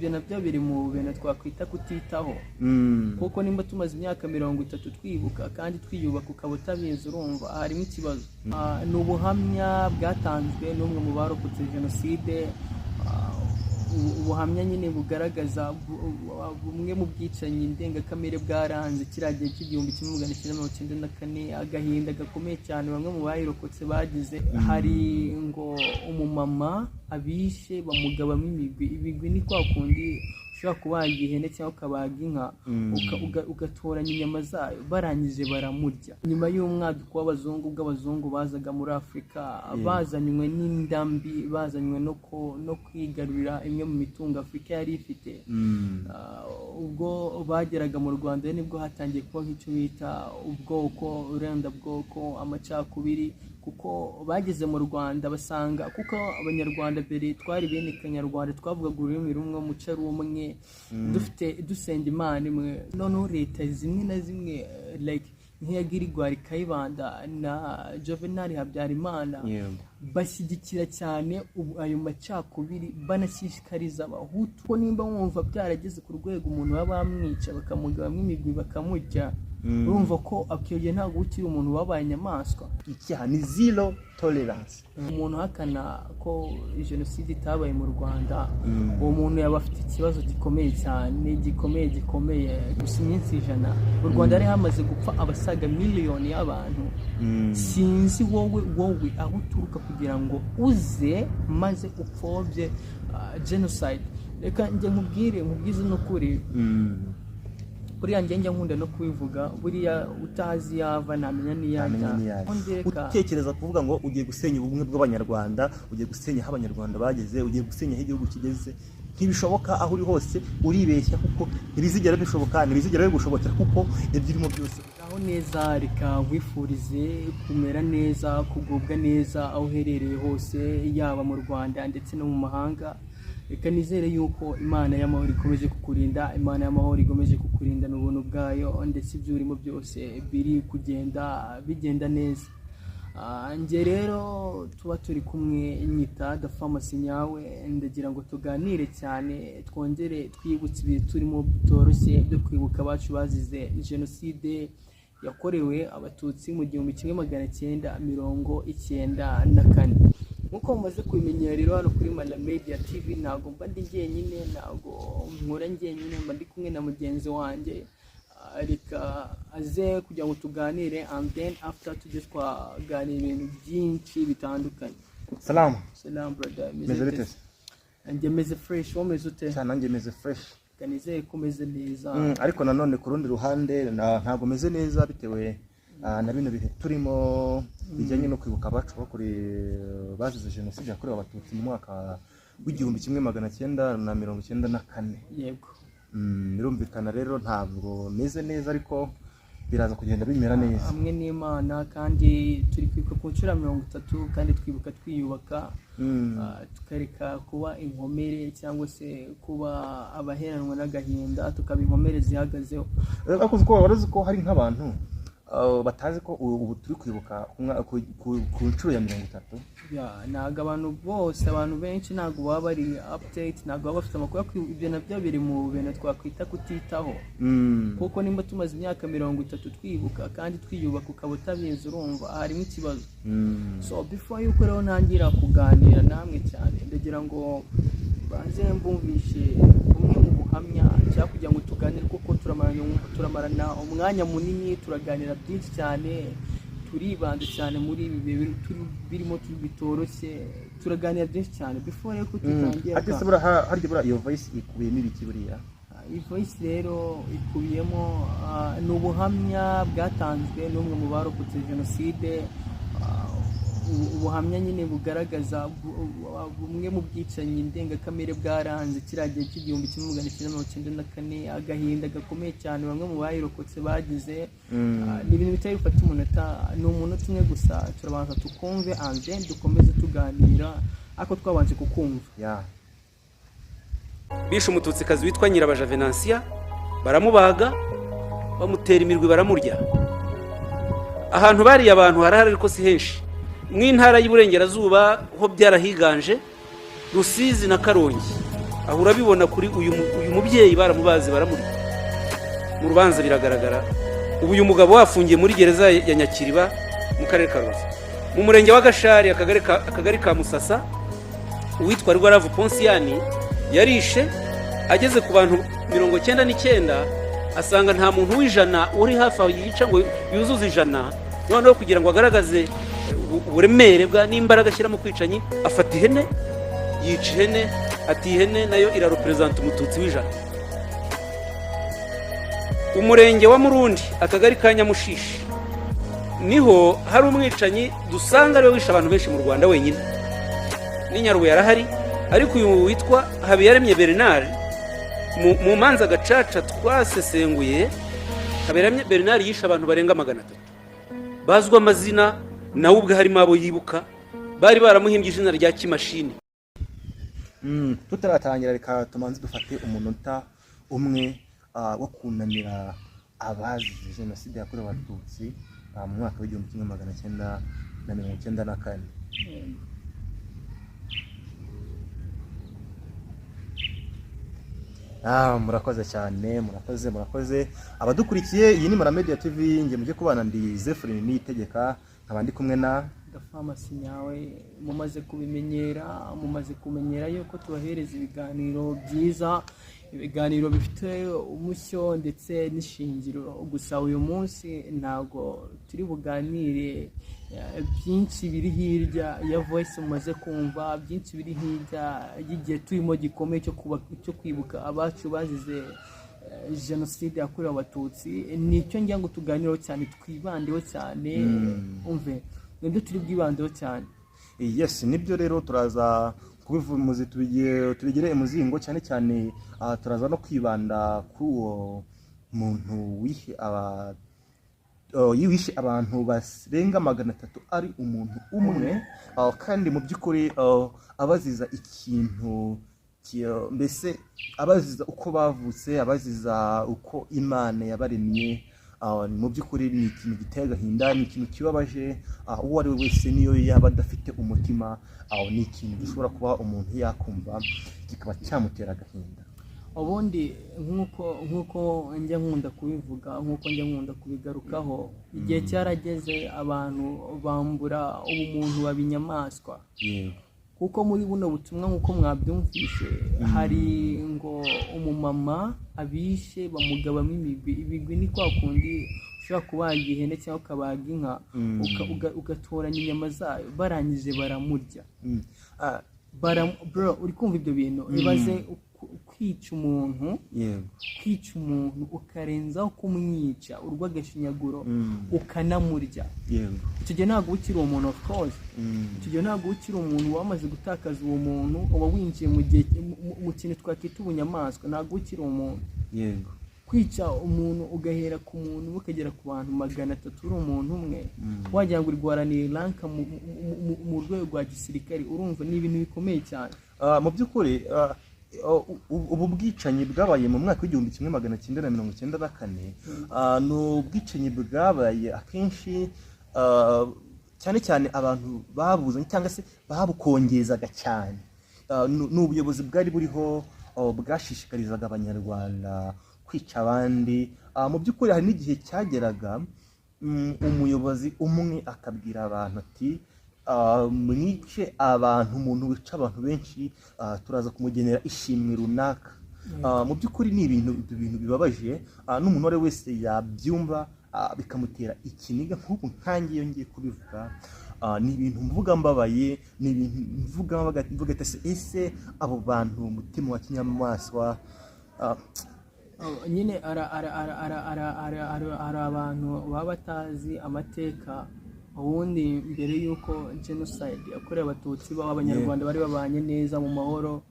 ibyo nabyo biri mu bintu twakwita kutitaho kuko nimba tumaze imyaka 30 twibuka kandi twiyubaka ukaba utabizi urumva harimo ikibazo. Ni ubuhamya bwatanzwe n'umwe mu barokotse Jenoside, ubuhamya nyine bugaragaza bumwe mu bwicanyi ndengakamere bwaranze kiriya gihe cy'1994, agahinda gakomeye cyane bamwe mu bayirokotse bagize. Hari ngo umumama abishe bamugabamo ibigwi ni kwa kundi ushobora kubaga ihene cyangwa ukabaga inka ugatoranya inyama zayo, barangije baramurya. Nyuma y'umwaduko w'abazungu bw'abazungu bazaga muri Afurika bazanywe n'indambi, bazanywe no kwigarurira imwe mu mitungo Afurika yari ifite. Ubwo bageraga mu Rwanda nibwo hatangiye kuba nk'icyo bita ubwoko, urendabwoko, amacakubiri, kuko bageze mu Rwanda basanga kuko abanyarwanda mbere twari bene kanyarwanda, twavugaga ururimi rumwe, umuco ari umwe, dusenga Imana imwe. Noneho leta zimwe na zimwe like nk'iyagirigwa Kayibanda na Juvenal Habyarimana bashyigikira cyane ayo macakubiri, banashishikariza abahutu ko nimba mwumva byarageze ku rwego umuntu bamwica bakamugabamo imigwi bakamurya, urumva ko akiyoye ntabwo ukiri umuntu wabaye inyamaswa. Icyaha ni zero tolerance. Umuntu hakana ko Jenoside itabaye mu Rwanda, uwo muntu yaba afite ikibazo gikomeye cyane, gikomeye. Gusa iminsi 100 mu Rwanda ari hamaze gupfa abasaga miliyoni y'abantu. Sinzi wowe aho uturuka kugira ngo uze maze upfobye genocide. Reka njye nkubwize no kuri buriya njye nkunda no kubivuga, buriya utazi yava ntamenya niyajya. Utekereza kuvuga ngo ugiye gusenya ubumwe bw'abanyarwanda, ugiye gusenya aho abanyarwanda bageze, ugiye gusenya aho igihugu kigeze, ntibishoboka. Aho uri hose uribeshya kuko ntibizigera bishoboka, ntibizigera bigushobokera kuko ibyirimo byose. Aho neza, reka wifurize kumera neza, kugubwa neza aho uherereye hose, yaba mu Rwanda ndetse no mu mahanga. Reka nizere yuko Imana y'amahoro ikomeje kukurinda, Imana y'amahoro ikomeje kukurinda n'ubuntu bwayo, ndetse ibyo urimo byose biri kugenda bigenda neza. Nge rero tuba turi kumwe nyita da pharmacy nyawe, ndagira ngo tuganire cyane, twongere twibutse ibihe turimo bitoroshye byo kwibuka abacu bazize Jenoside yakorewe Abatutsi mu 1994. Nkuko mumaze kubimenyera rero hano kuri Mala Media TV, ntago mba ndi njyenyine, ntago nkora njyenyine, mba ndi kumwe na mugenzi wanjye. Reka aze kugira ngo tuganire, and then after tujye twaganira ibintu byinshi bitandukanye. Salam brother, meze meze fresh, wameze ute? Cyane nanjye meze fresh, kanizeye ko meze neza. Ariko nanone ku rundi ruhande ntago meze neza bitewe na bino bihe turimo bijyanye no kwibuka abacu bakuri bazize Jenoside yakorewe Abatutsi mu mwaka w'1994. Yego. Birumvikana rero ntabwo meze neza, ariko biraza kugenda bimera neza hamwe n'Imana, kandi turi kwibuka ku nshuro 30 kandi twibuka twiyubaka, tukareka kuba inkomere cyangwa se kuba abaheranwa n'agahinda, tukaba inkomere zihagazeho. Akoze ko barazi ko hari nk'abantu batazi ko ubu turi kwibuka ku nshuro ya 30. Ntabwo abantu bose, abantu benshi ntabwo baba bari update, ntabwo baba bafite amakuru. Ibyo nabyo biri mu bintu twakwita kutitaho kuko nimba tumaze imyaka 30 twibuka kandi twiyubaka ukaba utabizi urumva harimo ikibazo. So before yuko rero ntangira kuganira namwe cyane, ndagira ngo banze mbumvishe umwe mu buhamya cyangwa kugira ngo tuganire, kuko turamarana umwanya munini, turaganira byinshi cyane, turibanda cyane muri ibi bintu birimo bitoroshye, turaganira byinshi cyane. Before yuko tutangira, harya bura iyo voice ikubiyemo ibiki buriya? Iyi voice rero ikubiyemo n'ubuhamya bwatanzwe n'umwe mu barokotse Jenoside, ubuhamya nyine bugaragaza bumwe mu bwicanyi ndengakamere bwaranze kiriya gihe cy'1994, agahinda gakomeye cyane bamwe mu bayirokotse bagize. Ni ibintu bitari bifata umunota, ni umunota umwe gusa, turabanza tukumve and then dukomeze tuganira, ariko twabanje kukumva. Bishe umututsikazi witwa Nyirabaja Venantia, baramubaga, bamutera imirwi, baramurya. Ahantu bari abantu harahari ariko si henshi. Mw'intara y'Iburengerazuba ho byarahiganje, Rusizi na Karongi. aho urabibona kuri uyu mubyeyi baramubaze baramurya mu rubanza biragaragara. Ubu uyu mugabo wafungiye muri gereza ya Nyakiriba mu karere ka Rubavu, mu murenge wa Gashari akagari ka Musasa, uwitwa Rwaravu Ponsiyani yarishe ageze ku bantu 99 asanga nta muntu w'ijana uri hafi aho yica ngo yuzuze ijana. Noneho kugira ngo agaragaze uburemere bwa n'imbaraga ashyira mu kwicanyi, afata ihene yica ihene, ati ihene nayo irarepresenta umututsi w'ijana. Umurenge wa Murundi akagari ka Nyamushishi niho hari umwicanyi dusanga ariwe wishe abantu benshi mu Rwanda wenyine. N'Inyarubuye yarahari, ariko uyu witwa Habiyaremye Bernard mu manza gacaca twasesenguye, Habiyaremye Bernard yishe abantu barenga 300 bazwa amazina, nawe ubwe harimo abo yibuka bari baramuhimbye izina rya Kimashini. Tutaratangira reka tumanze dufate umunota umwe wo kunamira abazize Jenoside yakorewe Abatutsi mu mwaka wa 1994. Murakoze cyane, murakoze abadukurikiye. Iyi ni Mara Media TV, nge mujye kubana ndi Zephyrin Niyitegeka, nkabandi kumwe na Gafamasi nyawe. Mumaze kumenyera yuko tubahereza ibiganiro byiza, ibiganiro bifite umucyo ndetse n'ishingiro. Gusa uyu munsi ntago turi buganire byinshi biri hirya ya voice mumaze kumva, byinshi biri hirya y'igihe turimo gikomeye cyo kwibuka abacu bazize Jenoside yakorewe Abatutsi. Nicyo ngira ngo tuganireho cyane, twibandeho cyane, umve nibyo turi bwibandeho cyane. Yes, nibyo rero turaza kubivuze tubigire umuzingo cyane cyane. Turaza no kwibanda ku uwo muntu wishe abantu barenga 300 ari umuntu umwe, kandi mu by'ukuri abaziza ikintu mbese abaziza uko bavutse, abaziza uko Imana yabaremye. Mu by'ukuri ni ikintu giteye agahinda, ni ikintu kibabaje. Uwo ari we wese niyo yaba adafite umutima, ni ikintu gishobora kuba umuntu yakumva kikaba cyamutera agahinda. Ubundi nk'uko njya nkunda kubivuga, nk'uko njya nkunda kubigarukaho, igihe cyarageze abantu bambura ubumuntu babinyamaswa. Kuko muri buno butumwa nk'uko mwabyumvise, hari ngo umumama abishe bamugabamo imigwi. Ni kwa kundi ushobora kubaga ihene cyangwa ukabaga inka, ugatoranya inyama zayo, barangije baramurya. Bro, uri kumva ibyo bintu? Ibaze kwica umuntu, ukarenzaho kumwica urw'agashinyaguro, ukanamurya. Icyo gihe ntabwo ukiri umuntu, of course. Icyo gihe ntabwo ukiri umuntu wamaze gutakaza uwo muntu, uba winjiye mu kintu twakita ubunyamaswa. Ntabwo ukiri umuntu. Kwica umuntu ugahera ku muntu ukagera ku bantu 300 uri umuntu umwe, wagira ngo urwaranire ranka mu rwego rwa gisirikare. Urumva ni ibintu bikomeye cyane. Mu by'ukuri ubu bwicanyi bwabaye mu mwaka wa 1994. Ni ubwicanyi bwabaye akenshi cyane cyane abantu babuzanye cyangwa se babukongezaga cyane. Ni ubuyobozi bwari buriho bwashishikarizaga Abanyarwanda kwica abandi. Mu by'ukuri hari n'igihe cyageraga umuyobozi umwe akabwira abantu ati mwice abantu, umuntu wica abantu benshi turaza kumugenera ishimwe runaka. Mu by'ukuri ni ibintu bibabaje. N'umuntu wari wese yabyumva bikamutera ikiniga. nk'ubu nkangiye yongeye kubivuga, ni ibintu mvuga mbabaye, ni ibintu mvuga ati ese abo bantu umutima wa kinyamaswa. Nyine hari abantu baba batazi amateka. Ubundi mbere y'uko Jenoside yakorewe Abatutsi b'Abanyarwanda bari babanye neza mu mahoro,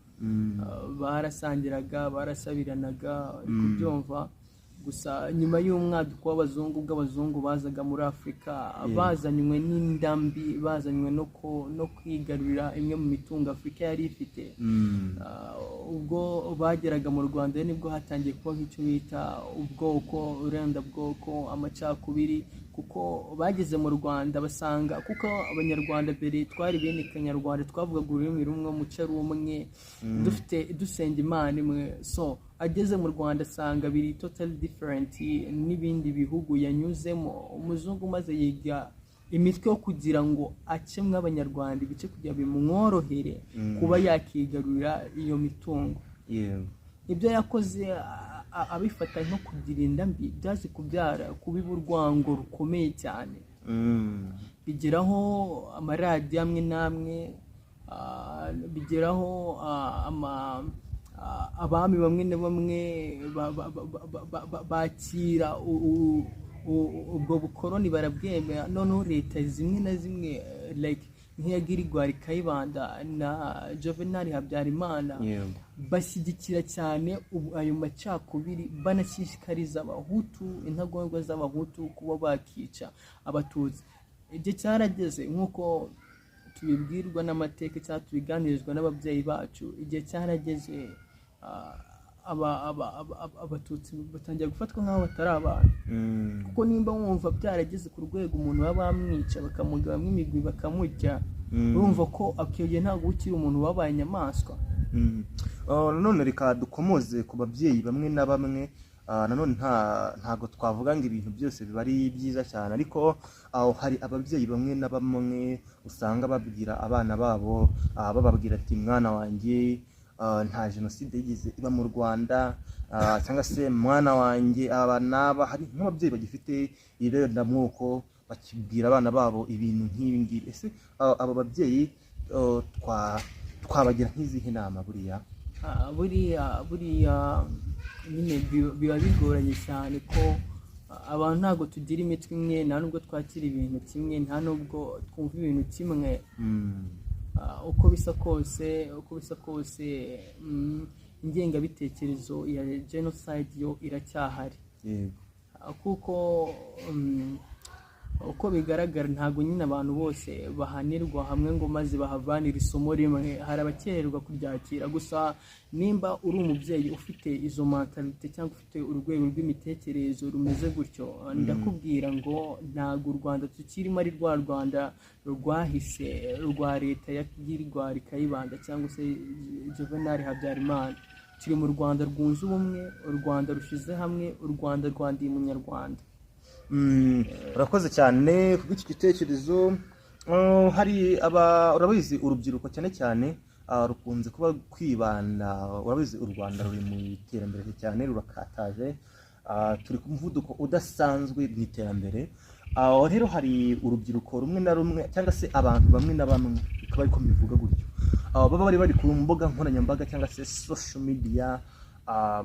barasangiraga, barasabiranaga, kubyumva. Gusa nyuma y'umwaduko w'abazungu bazaga muri Afurika, bazanywe n'indambi, bazanywe no kwigarurira imwe mu mitungo Afurika yari ifite. Ubwo bageraga mu Rwanda nibwo hatangiye kuba nk'icyo bita ubwoko, urenda bwoko, amacakubiri. kuko bageze mu Rwanda basanga kuko abanyarwanda mbere twari bene kanyarwanda twavugaga ururimi rumwe umuco ari umwe dusenga Imana imwe so ageze mu Rwanda asanga biri totally different n'ibindi bihugu yanyuzemo umuzungu maze yiga imitwe yo kugira ngo acemwe abanyarwanda ibice kugira bimworohere kuba yakigarurira iyo mitungo ibyo yakoze abifata nko kugira inda mbi byaje kubyara kubiba urwango rukomeye cyane bigeraho amaradiyo amwe n'amwe bigeraho abami bamwe na bamwe bakira ubwo bukoroni barabwemera noneho leta zimwe na zimwe like nk'iyagirwa Kayibanda na Juvenal Habyarimana bashyigikira cyane ayo macakubiri banashishikariza abahutu intagondwa z'abahutu kuba bakica abatutsi igihe cyarageze nk'uko tubibwirwa n'amateka cyangwa tubiganirizwa n'ababyeyi bacu igihe cyarageze abatutsi batangira gufatwa nk'aho batari abantu kuko nimba wumva byarageze ku rwego umuntu baba bamwica bakamugabamo imigwi bakamurya urumva ko akiyoye ntabwo ukiri umuntu wabaye inyamaswa nanone reka dukomoze ku babyeyi bamwe na bamwe nanone ntago twavuga ngo ibintu byose biba ari byiza cyane ariko hari ababyeyi bamwe na bamwe usanga babwira abana babo bababwira ati mwana wanjye nta jenoside yigeze iba mu Rwanda cyangwa se mwana wanjye aba naba hari nk'ababyeyi bagifite irondamoko bakibwira abana babo ibintu nk'ibi ngibi ese abo babyeyi twabagira nk'izihe nama buriya nyine biba bigoranye cyane ko abantu ntabwo tugira imitwe imwe nta nubwo twakira ibintu kimwe nta nubwo twumva ibintu kimwe uko bisa kose ingengabitekerezo ya Jenoside yo iracyahari kuko uko bigaragara ntabwo nyine abantu bose bahanirwa hamwe ngo maze bahavanira isomo rimwe hari abakererwa kuryakira gusa nimba uri umubyeyi ufite izo mentalite cyangwa ufite urwego rw'imitekerereze rumeze gutyo ndakubwira ngo ntabwo u Rwanda tukirimo ari rwa Rwanda rwahise rwa leta yagirwa Kayibanda cyangwa se Juvenal Habyarimana turi mu Rwanda rwunze ubumwe u Rwanda rushize hamwe u Rwanda rwandiye umunyarwanda urakoze cyane ku bw'iki gitekerezo hari urabizi urubyiruko cyane rukunze kuba kwibanda urabizi u Rwanda ruri mu iterambere cyane rurakataje turi ku muvuduko udasanzwe mu iterambere rero hari urubyiruko rumwe na rumwe cyangwa se abantu bamwe na bamwe bikaba ariko bivuga gutyo baba bari ku mbuga nkoranyambaga cyangwa se social media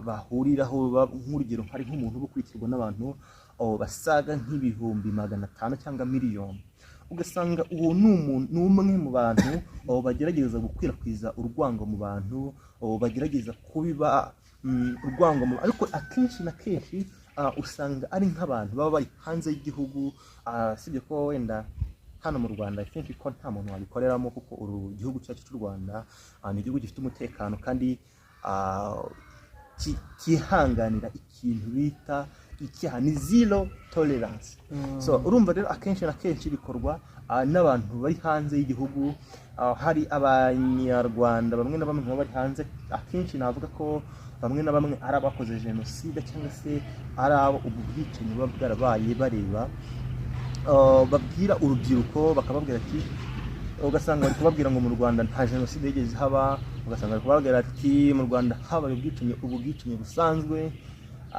bahuriraho nk'urugero hari nk'umuntu ukurikirwa n'abantu basaga nk'ibihumbi 500 cyangwa miliyoni ugasanga uwo ni umwe mu bantu bagerageza gukwirakwiza urwango mu bantu bagerageza kubiba urwango ariko akenshi na kenshi usanga ari nk'abantu baba bari hanze y'igihugu sibyo ko wenda hano mu Rwanda kenshi ko nta muntu wabikoreramo kuko igihugu cyacu cy'u Rwanda ni igihugu gifite umutekano kandi kihanganira ikintu bita icyaha ni zero tolerance so urumva rero akenshi na kenshi bikorwa n'abantu bari hanze y'igihugu hari abanyarwanda bamwe na bamwe bari hanze akenshi navuga ko bamwe na bamwe ari abakoze jenoside cyangwa se ari abo ubwicanyi buba bwarabaye bareba babwira urubyiruko bakababwira ati ugasanga bari kubabwira ngo mu Rwanda nta jenoside yigeze haba ugasanga bari kubabwira ati mu Rwanda habaye ubwicanyi busanzwe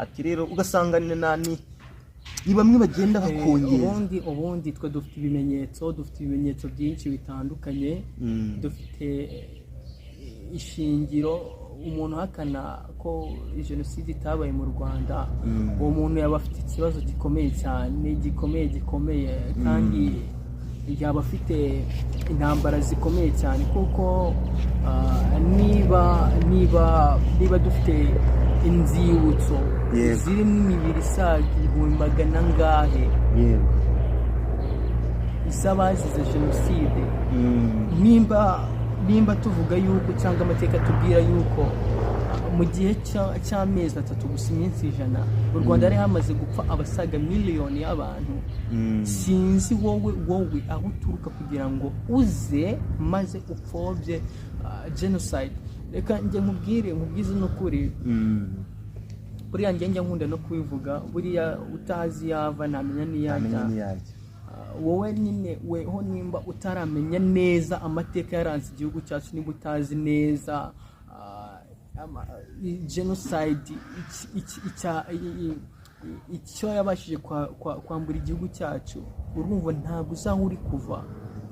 ati rero ugasanga ni bamwe bagenda bakongera ubundi twe dufite ibimenyetso byinshi bitandukanye dufite ishingiro umuntu uhakana ko jenoside itabaye mu Rwanda uwo muntu yaba afite ikibazo gikomeye cyane gikomeye kandi yaba afite intambara zikomeye cyane kuko niba dufite inzibutso zirimo imibiri isaga 100 ngahe isabazize jenoside nimba tuvuga yuko cyangwa amateka tubwira yuko mu gihe cy'amezi 3 gusa iminsi 100 mu Rwanda hari hamaze gupfa abasaga miliyoni y'abantu. Sinzi wowe aho uturuka kugira ngo uze maze upfobye genocide. Reka njye nkubwize n'ukuri. Buriya njye nkunda no kubivuga, buriya utazi yava ntamenya niyajya. Wowe nyine weho nimba utaramenya neza amateka yaranze igihugu cyacu, niba utazi neza genocide icyo yabashije kwambura igihugu cyacu, urumva ntabwo uzaho uri kuva,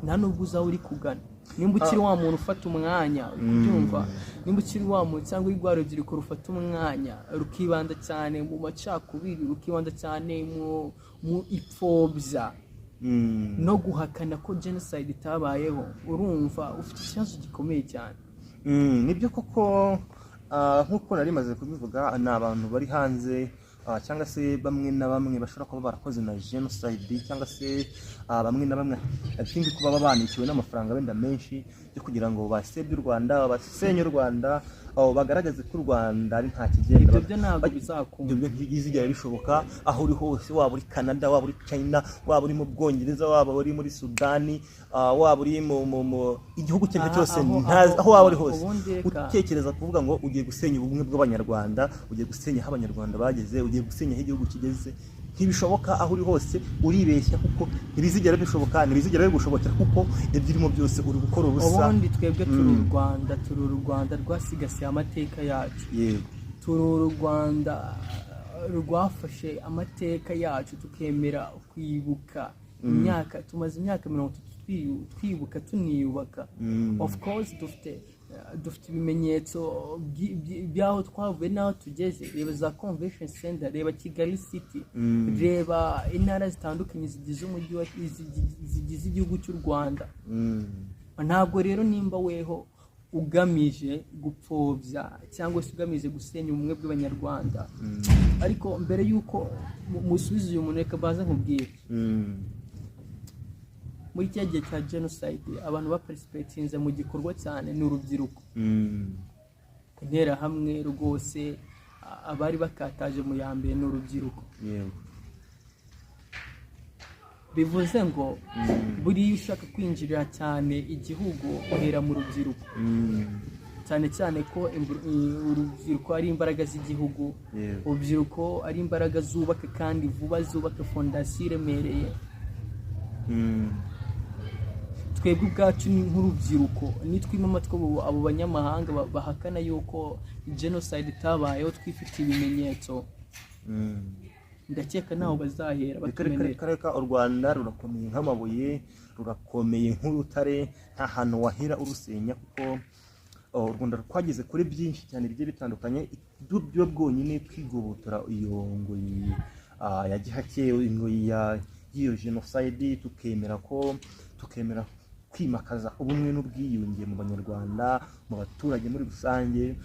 nta nubwo uzaho uri kugana. Nimba ukiri wa muntu ufata umwanya kubyumva, nimba ukiri wa muntu cyangwa urwa rubyiruko rufata umwanya rukibanda cyane mu macakubiri, rukibanda cyane mu ipfobya no guhakana ko genocide itabayeho, urumva ufite ikibazo gikomeye cyane. Nibyo koko, nk'uko nari maze kubivuga, ni abantu bari hanze cyangwa se bamwe na bamwe bashobora kuba barakoze na genocide, cyangwa se bamwe na bamwe ikindi kuba babanikiwe n'amafaranga wenda menshi yo kugira ngo basebye u Rwanda, basenye u Rwanda, bagaragaze ko u Rwanda ari nta kigenda. Ibyo ntabwo bizakunda, ibyo ntibizigera bishoboka. Aho uri hose, waba uri Canada, waba uri China, waba uri mu Bwongereza, waba uri muri Sudani, waba uri mu igihugu cye cyose, aho waba uri hose, utekereza kuvuga ngo ugiye gusenya ubumwe bw'abanyarwanda, ugiye gusenya aho abanyarwanda bageze, ugiye gusenya aho igihugu kigeze, ntibishoboka. Aho uri hose uribeshya, kuko ntibizigera bishoboka, ntibizigera bigushobokera, kuko ibyo urimo byose uri gukora ubusa. Ubundi twebwe turi u Rwanda rwasigasiye amateka yacu. Turi u Rwanda rwafashe amateka yacu tukemera kwibuka imyaka, tumaze imyaka 30 twibuka tuniyubaka. Of course dufite ibimenyetso by'aho twavuye n'aho tugeze. Reba za convention center, reba Kigali city, reba intara zitandukanye zigize igihugu cy'u Rwanda. Ntabwo rero nimba weho ugamije gupfobya cyangwa se ugamije gusenya ubumwe bw'abanyarwanda, ariko mbere yuko musubiza uyu muntu, reka baza nkubwire. Muri cya gihe cya genocide abantu baparticipatinze mu gikorwa cyane ni urubyiruko. Intera hamwe rwose, abari bakataje mu ya mbere ni urubyiruko. Bivuze ngo buriya ushaka kwinjirira cyane igihugu uhera mu rubyiruko, cyane cyane ko urubyiruko ari imbaraga z'igihugu. Urubyiruko ari imbaraga zubaka kandi vuba, zubaka fondasiyo iremereye. Twebwe ubwacu nk'urubyiruko nitwima amatwi abo banyamahanga bahakana yuko genocide itabayeho, twifitiye ibimenyetso, ndakeka naho bazahera batumenera. U Rwanda rurakomeye nk'amabuye, rurakomeye nk'urutare, nta hantu wahera urusenya, kuko u Rwanda twageze kuri byinshi cyane bigiye bitandukanye. Byo bwonyine twigobotora iyo ngoyi ya gihake, ingoyi y'iyo genocide, tukemera kwimakaza ubumwe n'ubwiyunge mu banyarwanda, mu baturage muri rusange,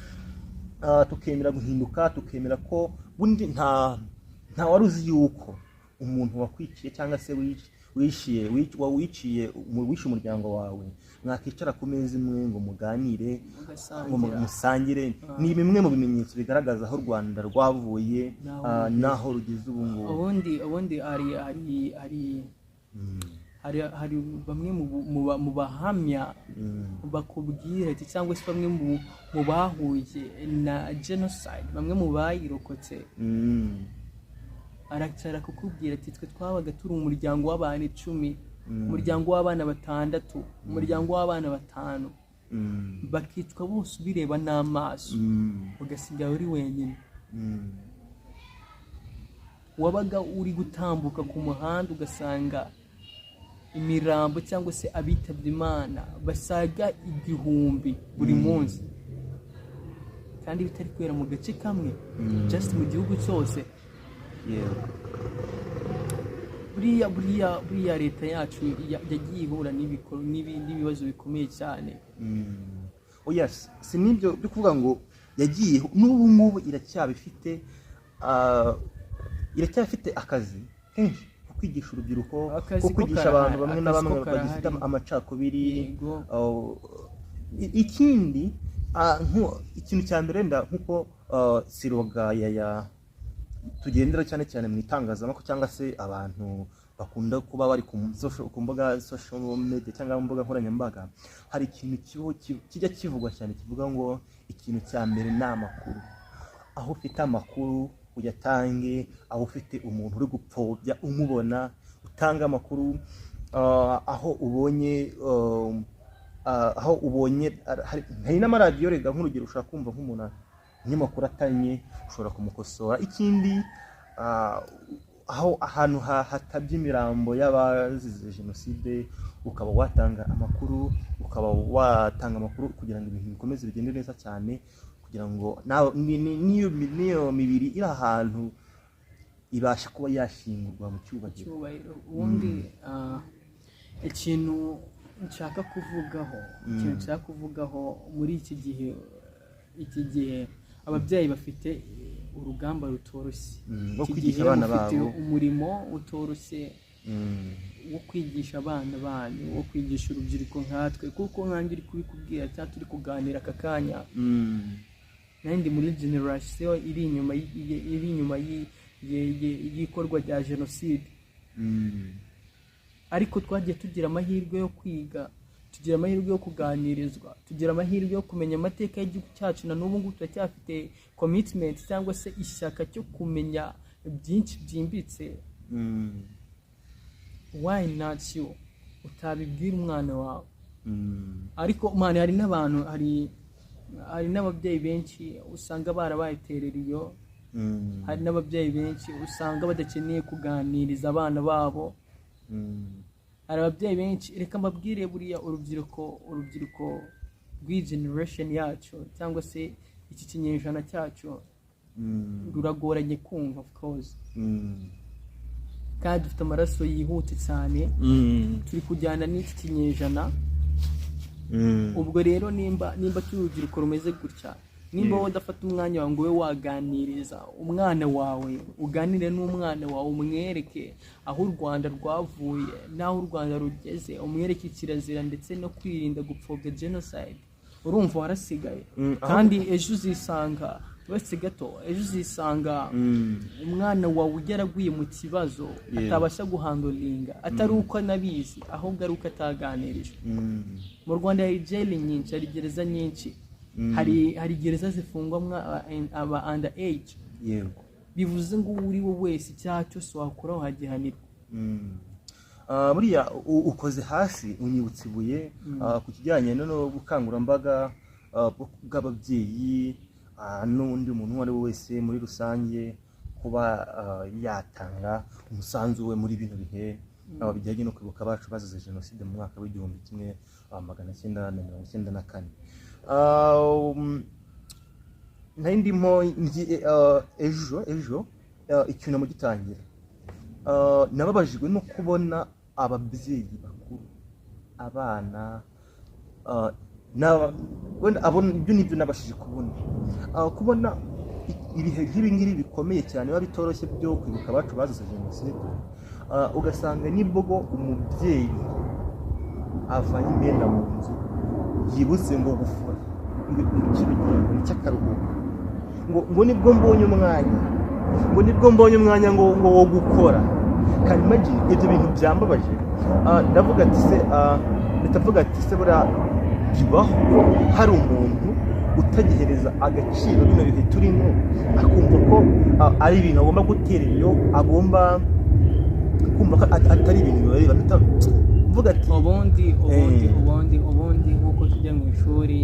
tukemera guhinduka, tukemera ko bundi nta wari uzi yuko umuntu wakwiciye cyangwa se wishe umuryango wawe mwakicara ku meza imwe ngo muganire, ngo musangire. Ni bimwe mu bimenyetso bigaragaza aho u Rwanda rwavuye n'aho rugeze ubu ngubu. Ubundi hari bamwe mu bahamya bakubwira ati, cyangwa se bamwe mu bahuye na genocide, bamwe mu bayirokotse, aracara kukubwira ati twe twabaga turi umuryango w'abantu 10, umuryango w'abana 6, umuryango w'abana 5, bakicwa bose ubireba n'amaso, ugasiga uri wenyine. Wabaga uri gutambuka ku muhanda ugasanga imirambo cyangwa se abitabye Imana basaga 1000 buri munsi, kandi bitari kwera mu gace kamwe, just mu gihugu cyose. Buriya leta yacu yagiye ihura n'ibindi bibazo bikomeye cyane. Yes, si nibyo byo kuvuga ngo yagiye, n'ubu ngubu iracyabifite akazi kenshi ko kwigisha urubyiruko, ko kwigisha abantu bamwe na bamwe bagifite amacakubiri. Ikindi ikintu cya mbere nda nkuko siroga ya tugendera cyane cyane mu itangazamakuru cyangwa se abantu bakunda kuba bari ku mbuga social media cyangwa mu mbuga nkoranyambaga, hari ikintu kijya kivugwa cyane kivuga ngo ikintu cya mbere ni amakuru. Aho ufite amakuru uyatange, aho ufite umuntu uri gupfobya umubona utanga amakuru, aho ubonye hari n'amaradiyo rega nk'urugero ushobora kumva nk'umuntu umunyamakuru atanye ushobora kumukosora. Ikindi aho ahantu hatabye imirambo y'abazize jenoside ukaba watanga amakuru kugira ngo ibintu bikomeze bigende neza cyane, kugira ngo n'iyo mibiri iri ahantu ibasha kuba yashingurwa mu cyubahiro. Ubundi ikintu nshaka kuvugaho muri iki gihe ababyeyi bafite urugamba rutoroshye, iki gihe bafite umurimo utoroshye wo kwigisha abana banyu, wo kwigisha urubyiruko nkatwe, kuko nkanjye uri kubikubwira cyangwa turi kuganira aka kanya, nandi muri generation iri inyuma y'ikorwa rya jenoside. Ariko twagiye tugira amahirwe yo kwiga, tugira amahirwe yo kuganirizwa, tugira amahirwe yo kumenya amateka y'igihugu cyacu, na n'ubu ngubu turacyafite commitment cyangwa se ishyaka cyo kumenya byinshi byimbitse. Why not you utabibwira umwana wawe? Ariko umwana hari n'ababyeyi benshi usanga barabaye tereriyo, hari n'ababyeyi benshi usanga badakeneye kuganiriza abana babo. Hari ababyeyi benshi, reka mbabwire buriya urubyiruko rw'iyi generation yacu cyangwa se iki kinyejana cyacu ruragoranye kumva, of course, kandi dufite amaraso yihuta cyane, turi kujyana n'iki kinyejana. Ubwo rero nimba turi urubyiruko rumeze gutya, nimba wowe udafata umwanya wawe ngo we waganiriza umwana wawe, uganire n'umwana wawe, umwereke aho u Rwanda rwavuye n'aho u Rwanda rugeze, umwereke kirazira ndetse no kwirinda gupfobya jenoside, urumva warasigaye. Kandi ejo uzisanga wese gato, ejo uzisanga umwana wawe ugeraguye mu kibazo atabasha guhandolinga, atari uko anabizi, ahubwo ari uko ataganirijwe. Mu Rwanda hari jail nyinshi, hari gereza nyinshi, hari gereza zifungwamo aba under age. Bivuze ngo uri wo wese icyaha cyose wakora wagihanirwa. Buriya ukoze hasi unyibutsa ibuye ku kijyanye n'ubukangurambaga bw'ababyeyi n'undi muntu uwo ari we wese muri rusange, kuba yatanga umusanzu we muri bino bihe bijyanye no kwibuka abacu bazize jenoside mu mwaka w'1994. nari ndimo ejo icyunamo gitangira, nababajijwe no kubona ababyeyi bakuru, abana, ibyo nibyo nabashije kubona ibihe nk'ibi bikomeye cyane biba bitoroshye byo kwibuka abacu bazize jenoside. Ugasanga nibwo umubyeyi avanye imyenda mu nzu, yibutse ngo gufura ngo cy'akaruhuko, ngo nibwo mbonye umwanya ngo wo gukora. Can imagine ibyo bintu byambabaje. Ndavuga ati se buriya bibaho hari umuntu utagihereza agaciro bino bihe turimo, akumva ko ari ibintu agomba guterera iyo agomba kumva ko atari ibintu bibareba. Mvuga ati ubundi nk'uko tujya mu ishuri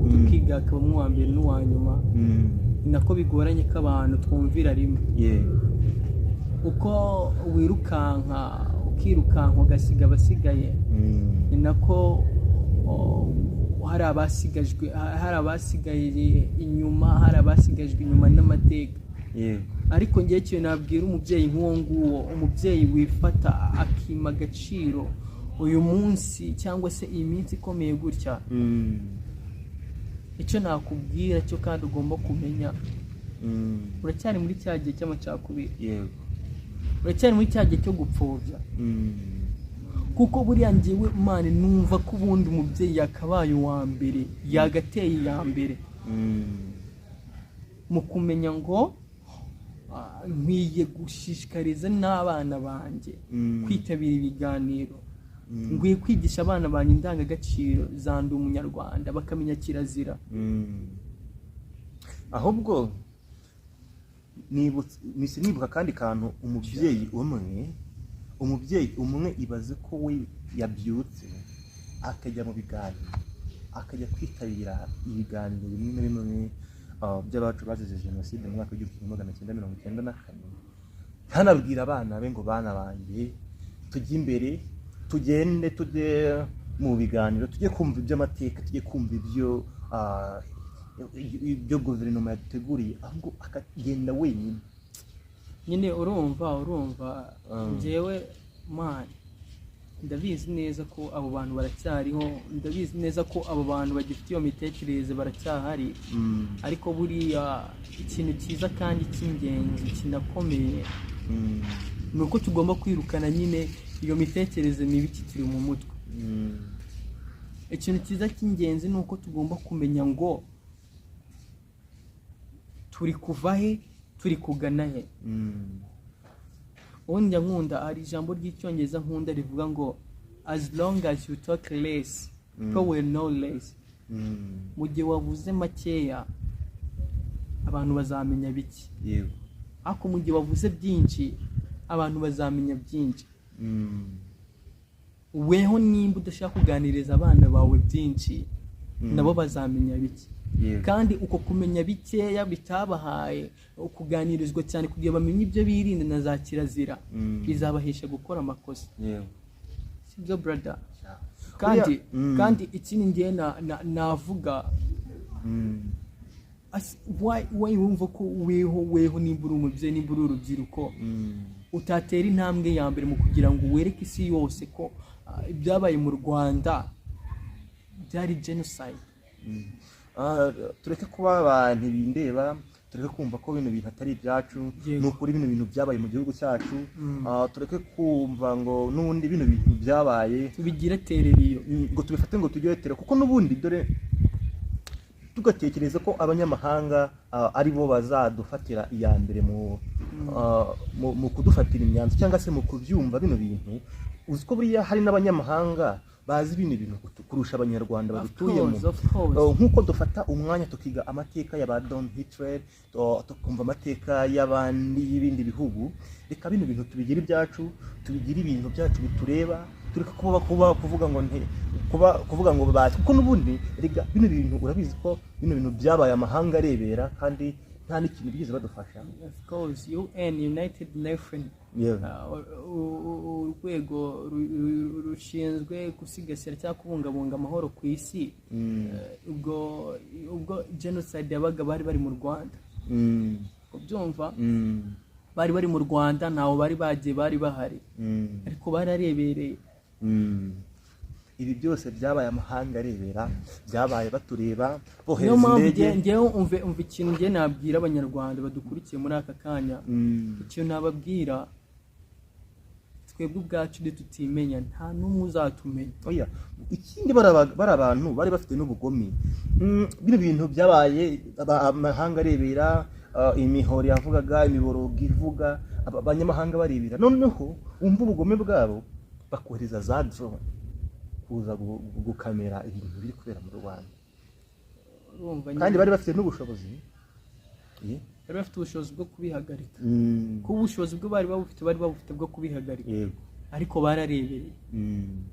tukiga akaba uwa mbere n'uwa nyuma, ni nako bigoranye ko abantu twumvira rimwe. Uko ukirukanka ugasiga abasigaye, ni nako hari abasigaye inyuma n'amateka. Ariko ngiye cyo nabwira umubyeyi nk'uwo nguwo, umubyeyi wifata akima agaciro uyu munsi cyangwa se iyi minsi ikomeye gutya, icyo nakubwira cyo kandi ugomba kumenya, uracyari muri cya gihe cy'amacakubiri, uracyari muri cya gihe cyo gupfobya, kuko buriya njyewe mani numva ko ubundi umubyeyi yakabaye uwa mbere yagateye iya mbere mu kumenya ngo nkwiye gushishikariza n'abana banjye kwitabira ibiganiro, nkwiye kwigisha abana banjye indangagaciro za ndi umunyarwanda bakamenya kirazira. ahubwo nibuka kandi kantu umubyeyi umwe ibaze ko we yabyutse akajya mu biganiro, akajya kwitabira ibiganiro bimwe na bimwe by'abacu bazize Jenoside mu mwaka w'1994, ntanabwira abana be ngo bana banjye tujye imbere, tugende tujye mu biganiro, tujye kumva iby'amateka, tujye kumva ibyo guverinoma yaduteguriye, ahubwo akagenda wenyine. Nyine urumva njyewe mani ndabizi neza ko abo bantu baracyariho, ndabizi neza ko abo bantu bagifite iyo mitekerereze baracyahari, ariko buriya ikintu cyiza kandi cy'ingenzi kinakomeye ni uko tugomba kwirukana nyine iyo mitekerereze mibi kitiri mu mutwe. Ikintu cyiza cy'ingenzi ni uko tugomba kumenya ngo turi kuva he, turi kugana he. Ubundi nkunda hari ijambo ry'icyongereza nkunda rivuga ngo as long as you talk less people will know less. Mu gihe wavuze makeya abantu bazamenya bike, ariko mu gihe wavuze byinshi abantu bazamenya byinshi. Weho nimba udashaka kuganiriza abana bawe byinshi nabo bazamenya bike. Kandi uko kumenya bikeya bitabahaye ukuganirizwa cyane kugira bamenye ibyo birinda na za kirazira bizabahesha gukora amakosa. Sibyo brother? Kandi ikindi ngiye navuga why wumva ko weho nimba uri umubyeyi, nimba uri urubyiruko utatera intambwe ya mbere mu kugira ngo wereke isi yose ko ibyabaye mu Rwanda byari genocide. Tureke kuba abantu bindeba, tureke kumva ko bino bintu atari ibyacu, n'ukuri bino bintu byabaye mu gihugu cyacu. Tureke kumva ngo n'ubundi bino bintu byabaye tubigira tereriyo, ngo tubifate ngo tujye tere, kuko n'ubundi dore tugatekereza ko abanyamahanga ari bo bazadufatira iya mbere mu kudufatira imyanzuro cyangwa se mu kubyumva bino bintu. Uzi ko buriya hari n'abanyamahanga bazi bino bintu kurusha abanyarwanda babituyemo, nk'uko dufata umwanya tukiga amateka y'aba Don Hitler, tukumva amateka y'ibindi bihugu. Reka bino bintu tubigira ibyacu, tubigira ibintu byacu bitureba, tureka kuvuga ngo bazi, kuko n'ubundi rega bino bintu urabizi ko bino bintu byabaye amahanga arebera kandi nta n'ikintu bigeze badufasha. Of course, United Nations, urwego rushinzwe gusigasira cyangwa kubungabunga amahoro ku isi, ubwo genocide yabaga bari mu Rwanda. Ubyumva? Bari mu Rwanda, ntaho bari bagiye, bari bahari, ariko bararebereye. Ibi byose byabaye amahanga arebera, byabaye batureba bohereza indege. Ngewe umva ikintu ngiye nabwira abanyarwanda badukurikiye muri aka kanya, ikintu nababwira, twebwe ubwacu tutimenya nta n'umwe uzatumenya. Ikindi bari abantu bari bafite n'ubugome. Bino bintu byabaye amahanga arebera, imihoro yavugaga, imiborogo ivuga, abanyamahanga barebera. Noneho umva ubugome bwabo, bakohereza za drone kuza gukamera ibintu biri kubera mu Rwanda. Kandi bari bafite n'ubushobozi, bari bafite ubushobozi bwo kubihagarika. Kuko ubushobozi bwo bari babufite bwo kubihagarika, ariko bararebereye.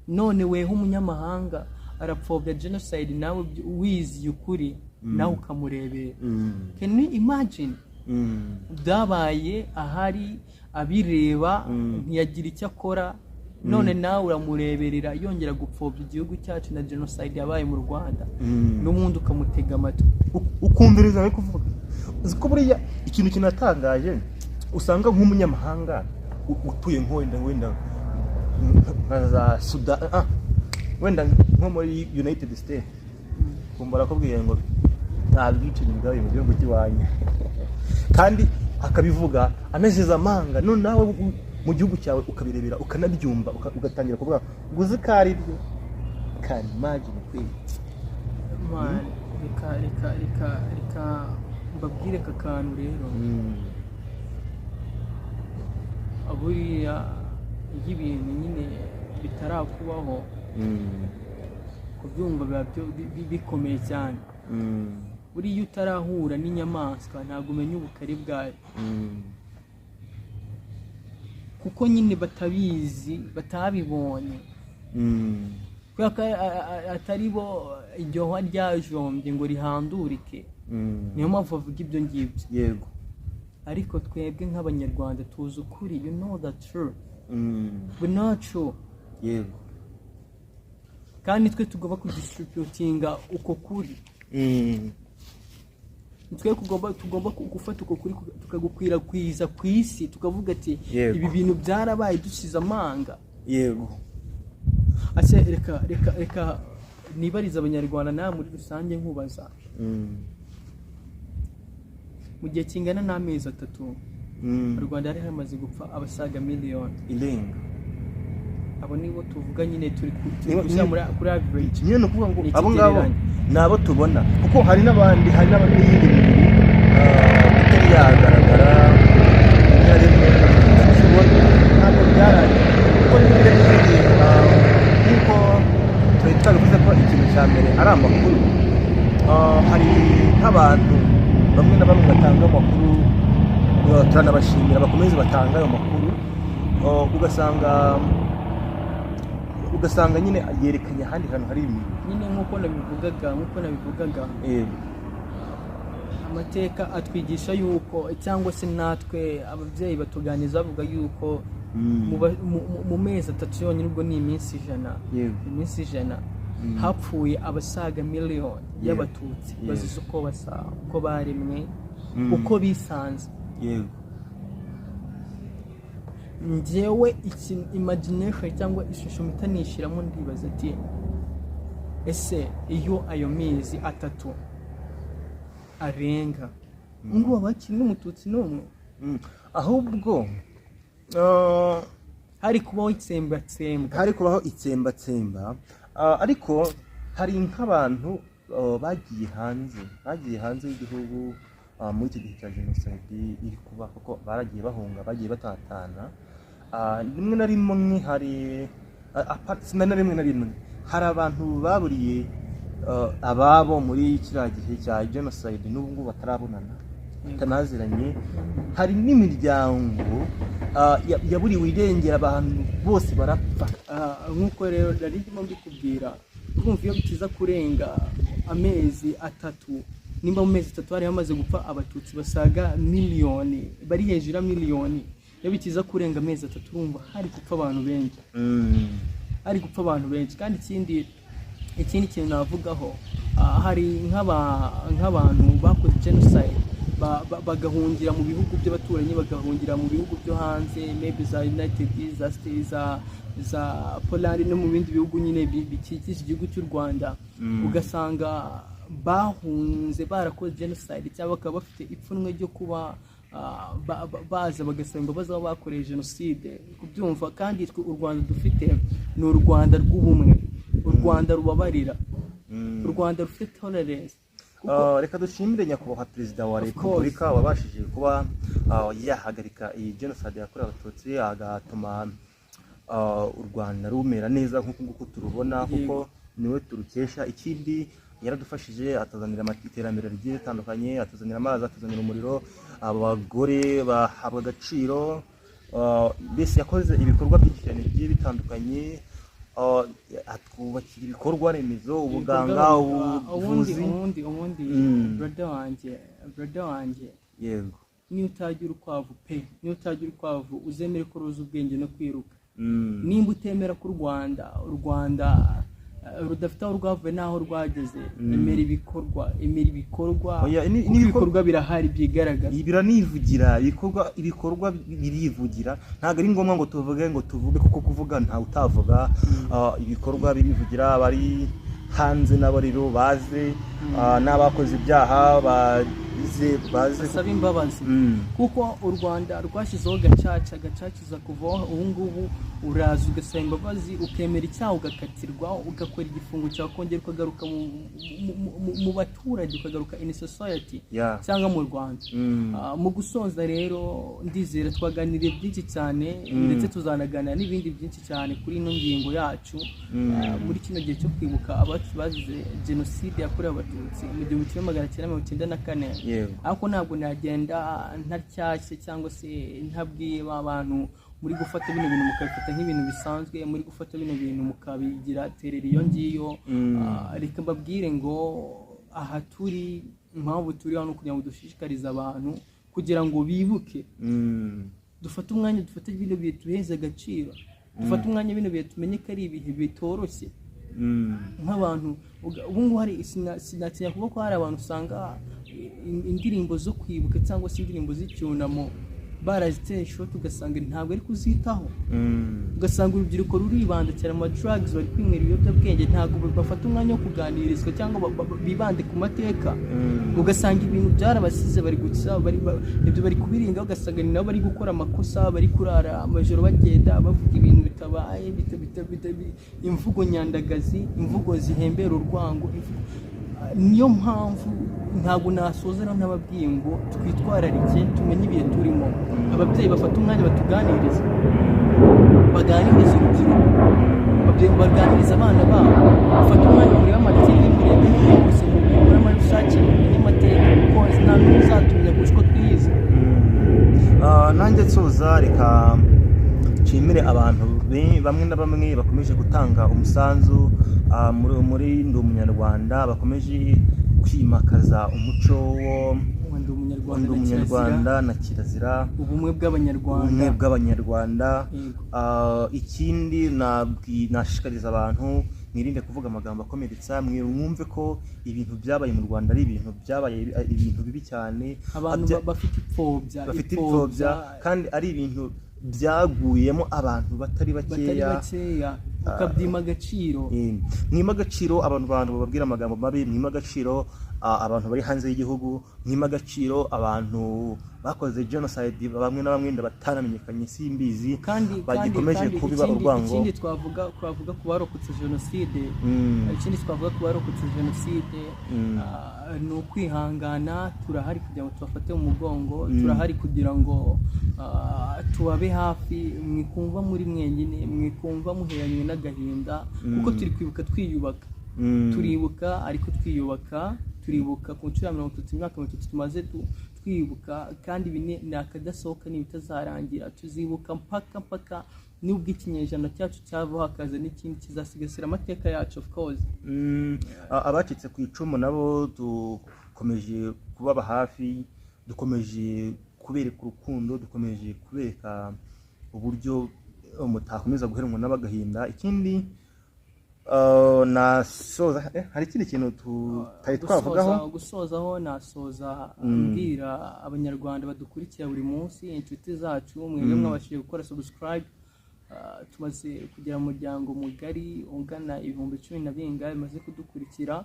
None weho umunyamahanga arapfobya genocide, nawe wizi ukuri nawe ukamurebera. Can you imagine? Byabaye ahari abireba ntiyagira icyo akora, none nawe uramureberera yongera gupfobya igihugu cyacu na genocide yabaye mu Rwanda, n'umuntu ukamutega amatwi ukumviriza ari kuvuga. Uzi ko buriya ikintu kinatangaje, usanga nk'umunyamahanga utuye wenda nka Sudan, wenda nko muri United States, kumbara ko bwiye ngo nta bwicanyi bwabaye mu gihugu cy'iwanyu, kandi akabivuga anezeza amanga. None nawe mu gihugu cyawe ukabirebera ukanabyumva ugatangira kuvuga ngo uzi ko ari byo can imagine kweli man reka mbabwire aka kantu rero buriya iyo ibintu nyine bitarakubaho kubyumva biba bikomeye cyane buriya utarahura n'inyamaswa ntabwo umenya ubukari bwayo kuko nyine batabizi batabibonye kubera ko atari bo iryohwa ryajombye ngo rihandurike niyo mpamvu bavuga ibyo ngibyo yego ariko twebwe nk'abanyarwanda tuzi ukuri you know the truth we not true yego kandi twe tugomba kudistributinga uko kuri twe tugomba gufata uko kuri tukagukwirakwiza ku isi tukavuga ati ibi bintu byarabaye dusize amanga yego ase reka nibariza abanyarwanda nawe muri rusange nkubaza mu gihe kingana n'amezi 3 mu Rwanda hari hamaze gupfa abasaga miliyoni irenga abo nibo tuvuga nyine turi kuri average nyine no kuvuga ngo abo ngabo nabo tubona kuko hari n'abandi n'iyindi mibiri itari yagaragara hari tubona ntabwo byaraye kuko n'ibindi nkuko twavuze ko ikintu cya mbere ari amakuru hari nk'abantu bamwe na bamwe batanga amakuru turanabashimira bakomeze batanga ayo makuru ugasanga nyine yerekanye ahandi hantu hari ibintu nyine nk'uko nabivugaga amateka atwigisha yuko cyangwa se natwe ababyeyi batuganiza bavuga yuko mu mezi 3 yonyine ubwo ni iminsi 100 hapfuye abasaga miliyoni y'abatutsi bazize uko baremwe uko bisanze yego njyewe imagination cyangwa ishusho mitanishiramo ndibaza ati ese iyo ayo mezi 3 arenga ngo abakiri n'umututsi n'umwe ahubwo hari kubaho itsembatsemba ariko hari nk'abantu bagiye hanze y'igihugu muri iki gihe cya Jenoside iri kuba kuko baragiye bahunga bagiye batatana rimwe na rimwe hari abantu baburiye ababo muri kiriya gihe cya Jenoside n'ubu ngubu batarabonana batanaziranye hari n'imiryango yaburiwe irengera abantu bose barapfa nk'uko rero nari ndimo mbikubwira twumva iyo bikiza kurenga amezi 3 nimba mu mezi 3 hari hamaze gupfa abatutsi basaga miliyoni bari hejuru ya miliyoni iyo bikiza kurenga amezi 3 urumva hari gupfa abantu benshi kandi ikindi kintu navugaho hari nk'abantu bakoze Jenoside bagahungira mu bihugu by'abaturanyi bagahungira mu bihugu byo hanze maybe za United States za Poland no mu bindi bihugu nyine bikikije igihugu cy'u Rwanda ugasanga bahunze barakoze Jenoside cyangwa bakaba bafite ipfunwe ryo kuba baza bagasaba imbabazi aho bakoreye Jenoside kubyumva kandi u Rwanda dufite ni u Rwanda rw'ubumwe u Rwanda rubabarira u Rwanda rufite tolerance reka dushimire nyakubahwa perezida wa repubulika wabashije kuba yahagarika iyi Jenoside yakorewe abatutsi agatuma u Rwanda rumera neza nk'uko turubona kuko niwe turukesha ikindi yaradufashije atuzanira iterambere rigiye ritandukanye atuzanira amazi atuzanira umuriro abagore bahabwa agaciro mbese yakoze ibikorwa byinshi cyane bigiye bitandukanye atwubakira ibikorwa remezo ubuganga ubuvuzi ubundi brother wanjye yego niyo utagira urukwavu uzemere ko ruzi ubwenge no kwiruka nimba utemera ko u Rwanda rudafite aho rwavuye n'aho rwageze emera ibikorwa birahari byigaragaza biranivugira ibikorwa birivugira ntabwo ari ngombwa ngo tuvuge kuko kuvuga nta utavuga ibikorwa birivugira bari hanze n'abariro baze n'abakoze ibyaha basaba imbabazi kuko u Rwanda rwashyizeho gacaca kuvaho ubu ngubu uraza ugasaba imbabazi ukemera icyaha ugakatirwa ugakora igifungo cyawe kongera ukagaruka mu baturage ukagaruka in society cyangwa mu Rwanda. Mu gusoza rero ndizera twaganiriye byinshi cyane ndetse tuzanaganira n'ibindi byinshi cyane kuri ino ngingo yacu muri kino gihe cyo kwibuka abacu bazize Jenoside yakorewe Abatutsi mu 1994. Ariko ntabwo nagenda ntaryashye cyangwa se ntabwiye abantu muri gufata bino bintu mukabifata nk'ibintu bisanzwe, muri gufata bino bintu mukabigira terera iyo ngiyo. Reka mbabwire ngo aha turi impamvu turi hano kugira ngo dushishikarize abantu kugira ngo bibuke, dufate umwanya, dufate bino bihe tuheze agaciro, dufate umwanya bino bihe tumenye ko ari ibihe bitoroshye nk'abantu. Ubu ngubu hari sinatinya kuvuga ko hari abantu usanga indirimbo zo kwibuka cyangwa se indirimbo z'icyunamo baraziteye shoti ugasanga ntabwo ari kuzitaho, ugasanga urubyiruko ruribanda cyane mu drugs, bari kwinywera ibiyobyabwenge, ntabwo bafata umwanya wo kuganirizwa cyangwa bibande ku mateka, ugasanga ibintu byarabasize bari gutsa ibyo bari kubirinda, ugasanga ni nabo bari gukora amakosa, bari kurara amajoro bagenda bavuga ibintu bitabaye, imvugo nyandagazi, imvugo zihembera urwango. Niyo mpamvu ntabwo nasozera n'ababwiye ngo twitwararike tumenye ibihe turimo. Ababyeyi bafata umwanya batuganiriza, baganiriza urubyiruko, baganiriza abana babo, bafata umwanya muri amateka murebe hose muri amarusake n'amateka kuko nta n'umwe uzatumenya kurusha uko twiyize. Nanjye nsoza reka nshimire abantu bamwe na bamwe bakomeje gutanga umusanzu muri ndi umunyarwanda, bakomeje kwimakaza umuco wo ndi umunyarwanda na kirazira, ubumwe bw'abanyarwanda. Ikindi nashishikariza abantu mwirinde kuvuga amagambo akomeretsa, mwumve ko ibintu byabaye mu Rwanda ari ibintu byabaye ibintu bibi cyane, abantu bafite ipfobya kandi ari ibintu byaguyemo abantu batari bakeya, ukabyima agaciro. Mwima agaciro abantu bababwira amagambo mabi, mwima agaciro abantu bari hanze y'igihugu, mwima agaciro abantu bakoze Jenoside bamwe na bamwe batanamenyekanye simbizi bagikomeje kubiba urwango. Ikindi twavuga ku barokotse Jenoside, ni ukwihangana. Turahari kugira ngo tubafate mu mugongo, turahari kugira ngo tubabe hafi, mwikumva muri mwenyine, mwikumva muheranywe n'agahinda, kuko turi kwibuka twiyubaka, turibuka ariko turibuka ku nshuro ya 30 imyaka 30 tumaze twibuka, kandi ibi ni akadasohoka n'ibitazarangira, tuzibuka mpaka nubwo ikinyejana cyacu cyavaho hakaza n'ikindi kizasigasira amateka yacu. Of course abacitse ku icumu nabo dukomeje kubaba hafi, dukomeje kubereka urukundo, dukomeje kubereka uburyo mutakomeza guheranwa n'abagahinda. Ikindi nasoza hari ikindi kintu tutari twavugaho. Gusozaho nasoza mbwira abanyarwanda badukurikira buri munsi, inshuti zacu, mwebwe mwabashije gukora subscribe. Tumaze kugira umuryango mugari ungana 10,000 bingahe bimaze kudukurikira.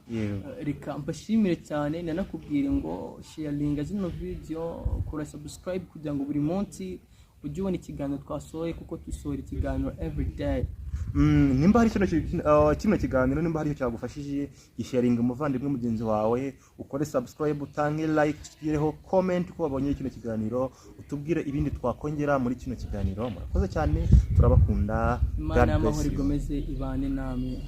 Reka mbashimire cyane, nanakubwire ngo sharinga zino video, kora subscribe kugira ngo buri munsi ujye ubona ikiganiro twasohoye, kuko dusohora ikiganiro every day. Nimba hari kino kiganiro, nimba hari icyo cyagufashije, gisharinga umuvandimwe mugenzi wawe, ukore subscribe, utange like, tugireho comment ko wabonye kino kiganiro, utubwire ibindi twakongera muri kino kiganiro. Murakoze cyane, turabakunda. Imana y'amahoro igomeze ibane namwe.